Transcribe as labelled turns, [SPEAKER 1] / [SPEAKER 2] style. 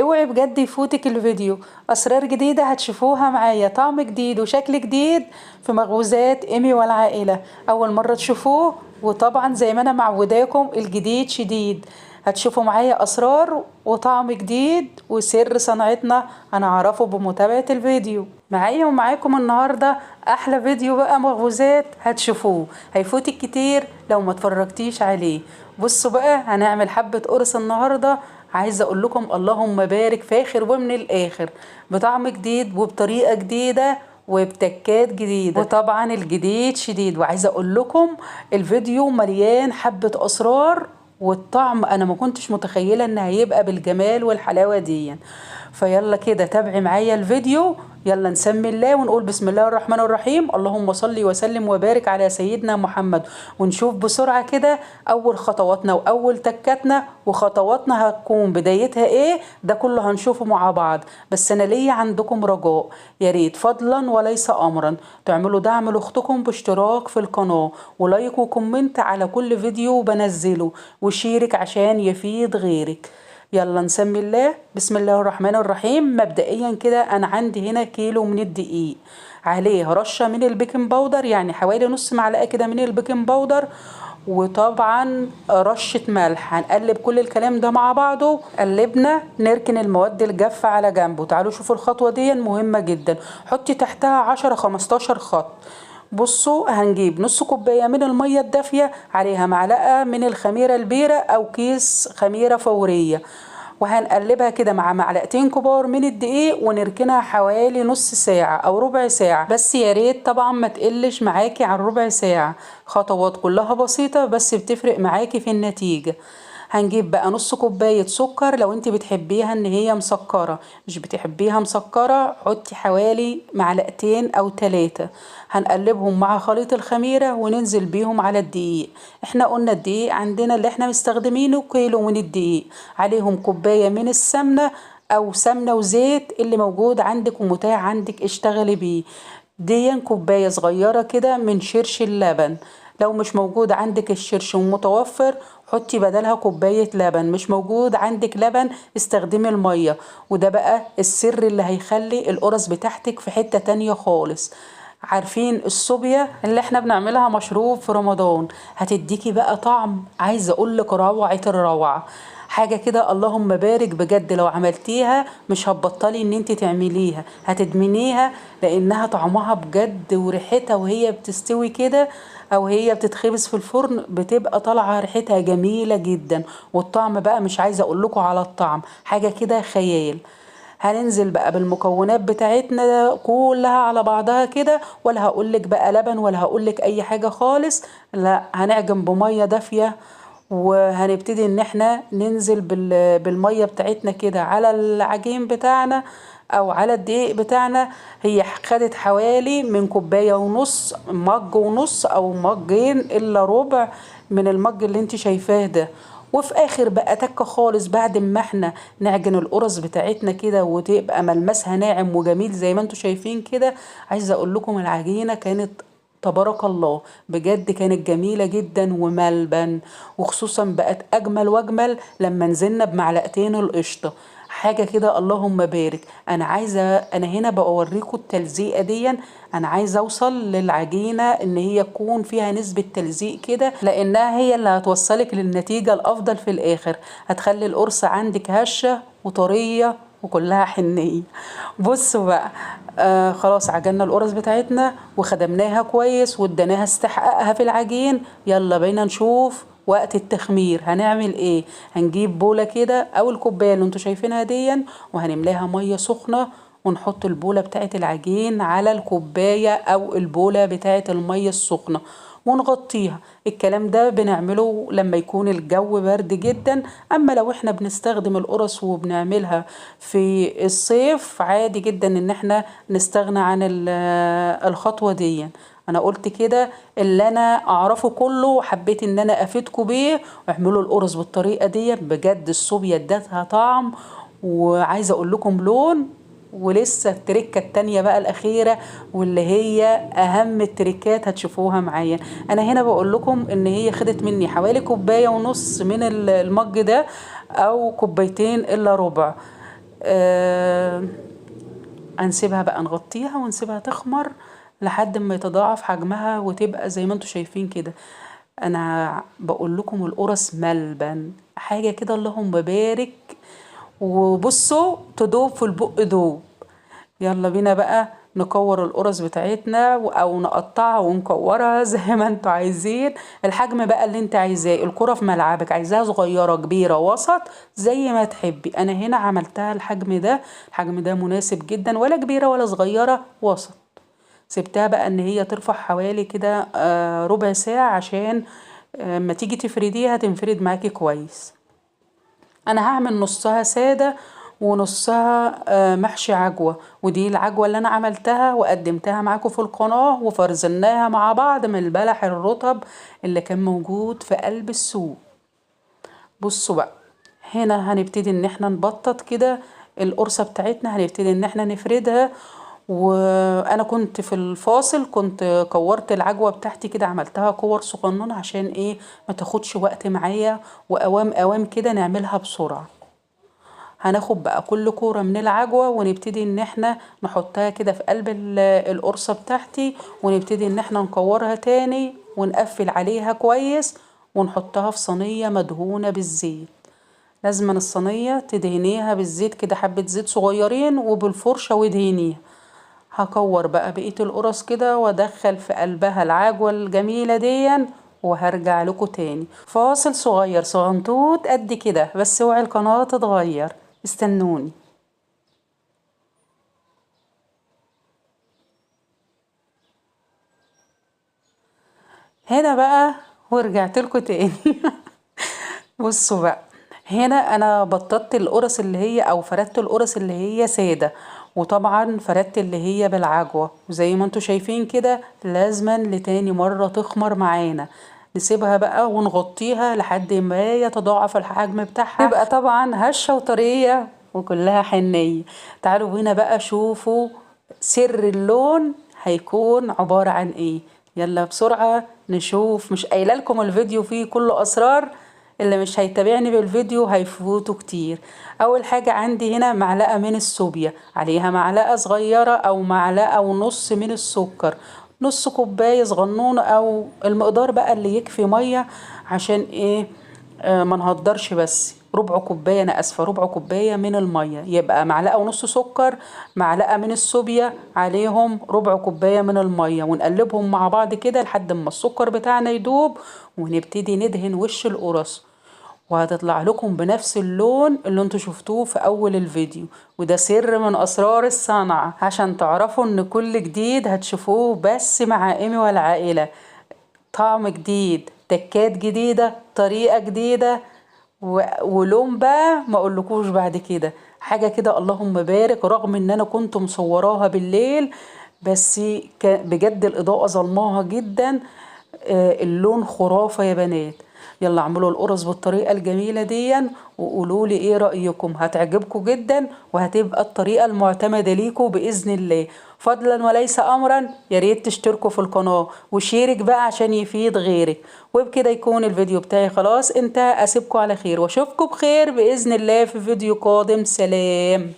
[SPEAKER 1] اوعي بجد يفوتك الفيديو. اسرار جديدة هتشوفوها معايا، طعم جديد وشكل جديد في مخبوزات ايمي والعائلة. اول مرة تشوفوه، وطبعا زي ما انا معوداكم الجديد شديد. هتشوفوا معايا اسرار وطعم جديد وسر صنعتنا هنعرفه بمتابعة الفيديو معايا ومعاكم النهاردة. احلى فيديو بقى مخبوزات هتشوفوه، هيفوتك كتير لو ما اتفرجتيش عليه. بصوا بقى هنعمل حبة قرص النهاردة، عايزه اقول لكم اللهم بارك فاخر ومن الاخر، بطعم جديد وبطريقه جديده وبتكات جديده، وطبعا الجديد شديد. وعايزه اقول لكم الفيديو مليان حبه اسرار، والطعم انا ما كنتش متخيله ان هيبقى بالجمال والحلاوه دي. فيلا كده تابعي معايا الفيديو. يلا نسمي الله ونقول بسم الله الرحمن الرحيم، اللهم صل وسلم وبارك على سيدنا محمد. ونشوف بسرعة كده أول خطواتنا وأول تكاتنا، وخطواتنا هتكون بدايتها إيه، ده كله هنشوفه مع بعض. بس أنا ليا عندكم رجاء، يا ريت فضلا وليس أمرا تعملوا دعم لأختكم باشتراك في القناة ولايك وكومنت على كل فيديو بنزله، وشيرك عشان يفيد غيرك. يلا نسمي الله. بسم الله الرحمن الرحيم. مبدئيا كده انا عندي هنا كيلو من الدقيق، عليه رشة من البيكنج باودر، يعني حوالي نص معلقة كده من البيكنج باودر، وطبعا رشة ملح. هنقلب كل الكلام ده مع بعضه. قلبنا نركن المواد الجافة على جنبه. تعالوا شوفوا الخطوة دي مهمة جدا، حطي تحتها 10-15 خط. بصوا هنجيب نص كوباية من المية الدافية، عليها معلقة من الخميرة البيرة أو كيس خميرة فورية، وهنقلبها كده مع معلقتين كبار من الدقيق، ونركنها حوالي نص ساعة أو ربع ساعة. بس يا ريت طبعا ما تقلش معاكي عن ربع ساعة. خطوات كلها بسيطة بس بتفرق معاكي في النتيجة. هنجيب بقى نص كوباية سكر، لو انت بتحبيها ان هي مسكرة. مش بتحبيها مسكرة حطي حوالي معلقتين او 3. هنقلبهم مع خليط الخميرة وننزل بيهم على الدقيق. احنا قلنا الدقيق عندنا اللي احنا مستخدمينه كيلو من الدقيق، عليهم كوباية من السمنة او سمنة وزيت اللي موجود عندك ومتاح عندك اشتغلي بيه. دي كوباية صغيرة كده من شرش اللبن، لو مش موجود عندك الشرش ومتوفر حطي بدلها كوباية لبن، مش موجود عندك لبن استخدمي المية. وده بقى السر اللي هيخلي القرص بتاعتك في حتة تانية خالص. عارفين الصوبيا اللي احنا بنعملها مشروب في رمضان، هتديكي بقى طعم عايزة اقولك روعة الروعة. حاجة كده اللهم بارك بجد، لو عملتيها مش هتبطلي ان انت تعمليها، هتدمنيها، لانها طعمها بجد وريحتها وهي بتستوي كده او هي بتتخبز في الفرن بتبقى طالعة ريحتها جميلة جدا. والطعم بقى مش عايزة اقول لكم على الطعم، حاجة كده خيال. هننزل بقى بالمكونات بتاعتنا كلها على بعضها كده، ولا هقولك بقى لبن ولا هقولك اي حاجة خالص، لا هنعجن بمية دافية. وهنبتدي ان احنا ننزل بالمية بتاعتنا كده على العجين بتاعنا او على الدقيق بتاعنا. هي خدت حوالي من كوباية ونص، مج ونص او مجين الا ربع من المج اللي انت شايفاه ده. وفي اخر بقى تكه خالص بعد ما احنا نعجن القرص بتاعتنا كده وتبقى ملمسها ناعم وجميل زي ما انتم شايفين كده، عايزه اقول لكم العجينه كانت تبارك الله بجد، كانت جميلة جدا وملبن. وخصوصا بقت أجمل وأجمل لما نزلنا بمعلقتين القشطة، حاجة كده اللهم بارك. أنا هنا بوريكم التلزيقة دي، أنا عايزة أوصل للعجينة إن هي تكون فيها نسبة تلزيق كده، لأنها هي اللي هتوصلك للنتيجة الأفضل في الآخر. هتخلي القرصة عندك هشة وطرية وكلها حنية. بصوا بقى خلاص عجلنا القرص بتاعتنا وخدمناها كويس واديناها استحقاقها في العجين. يلا بينا نشوف وقت التخمير هنعمل ايه. هنجيب بولة كده او الكوباية اللي انتوا شايفينها دي، وهنملاها مية سخنة، ونحط البولة بتاعت العجين على الكوباية او البولة بتاعت المية السخنة ونغطيها. الكلام ده بنعمله لما يكون الجو برد جدا، اما لو احنا بنستخدم القرص وبنعملها في الصيف عادي جدا ان احنا نستغنى عن الخطوة دي. انا قلت كده اللي انا اعرفه كله، حبيت ان انا افيدكم بيه. واعملوا القرص بالطريقة دي بجد، الصوبيا ادتها طعم وعايزة اقول لكم لون. ولسه التركة التانية بقى الأخيرة واللي هي أهم التركات هتشوفوها معايا. أنا هنا بقول لكم إن هي خدت مني حوالي كوباية ونص من المج ده أو كوبايتين إلا ربع. هنسيبها بقى، نغطيها ونسيبها تخمر لحد ما يتضاعف حجمها وتبقى زي ما انتوا شايفين كده. انا بقول لكم القرص ملبن حاجة كده اللهم بارك، وبصوا تدوب في البق دوب. يلا بينا بقى نكور القرص بتاعتنا او نقطعها ونكورها زي ما انتوا عايزين. الحجم بقى اللي انت عايزاه، الكرة في ملعبك عايزاها صغيرة كبيرة وسط زي ما تحبي. انا هنا عملتها الحجم ده، الحجم ده مناسب جدا، ولا كبيرة ولا صغيرة، وسط. سبتها بقى ان هي ترفع حوالي كده ربع ساعة، عشان اما تيجي تفرديها تنفرد معاكي كويس. انا هعمل نصها سادة ونصها محشي عجوة، ودي العجوة اللي انا عملتها وقدمتها معاكم في القناة، وفرزناها مع بعض من البلح الرطب اللي كان موجود في قلب السوق. بصوا بقى، هنا هنبتدي ان احنا نبطط كده القرصة بتاعتنا، هنبتدي ان احنا نفردها. وانا كنت في الفاصل كنت كورت العجوة بتاعتي كده، عملتها كور صغننة عشان ايه ما تاخدش وقت معايا، واوام اوام كده نعملها بسرعة. هناخد بقى كل كورة من العجوة ونبتدي ان احنا نحطها كده في قلب القرصة بتاعتي، ونبتدي ان احنا نكورها تاني ونقفل عليها كويس، ونحطها في صينية مدهونة بالزيت. لازم الصينية تدهنيها بالزيت كده، حبة زيت صغيرين وبالفرشة ودهنيها. هكور بقى بقية القرص كده وادخل في قلبها العجوة الجميلة دي، وهرجع لكم تاني. فاصل صغير صغنطوط قد كده بس، اوعي القناة تتغير، استنوني. هنا بقى ورجعت لكم تاني. بصوا بقى، هنا انا بططت القرص اللي هي او فردت القرص اللي هي سادة، وطبعا فردت اللي هي بالعجوة، وزي ما انتوا شايفين كده لازما لتاني مرة تخمر معانا. نسيبها بقى ونغطيها لحد ما يتضاعف الحجم بتاعها، تبقى طبعا هشة وطرية وكلها حنية. تعالوا هنا بقى شوفوا سر اللون هيكون عبارة عن ايه. يلا بسرعة نشوف، مش قايله لكم الفيديو فيه كله اسرار، اللي مش هيتابعني بالفيديو هيفوتوا كتير. اول حاجة عندي هنا معلقة من السوبيا، عليها معلقة صغيرة او معلقة ونص من السكر، نص كوباية صغنونة او المقدار بقى اللي يكفي مية، عشان ايه ما نهدرش. بس ربع كوباية، انا اسفة، ربع كوباية من المية، يبقى معلقة ونص سكر، معلقة من السوبيا، عليهم ربع كوباية من المية، ونقلبهم مع بعض كده لحد ما السكر بتاعنا يدوب، ونبتدي ندهن وش القرص، وهتطلع لكم بنفس اللون اللي انتوا شفتوه في اول الفيديو. وده سر من اسرار الصنعة، عشان تعرفوا ان كل جديد هتشوفوه بس مع ايمي والعائلة. طعم جديد، تكات جديدة، طريقة جديدة، ولون بقى ما اقولكوش بعد كده حاجة كده اللهم بارك. رغم ان انا كنت مصوراها بالليل، بس بجد الاضاءة ظلماها جدا. اللون خرافة يا بنات. يلا اعملوا القرص بالطريقة الجميلة دي وقولوا لي ايه رأيكم، هتعجبكم جدا وهتبقى الطريقة المعتمدة ليكم بإذن الله. فضلا وليس أمرا، يا ريت تشتركوا في القناة وشيرك بقى عشان يفيد غيرك. وبكده يكون الفيديو بتاعي خلاص انتهى. أسيبكم على خير واشوفكم بخير بإذن الله في فيديو قادم. سلام.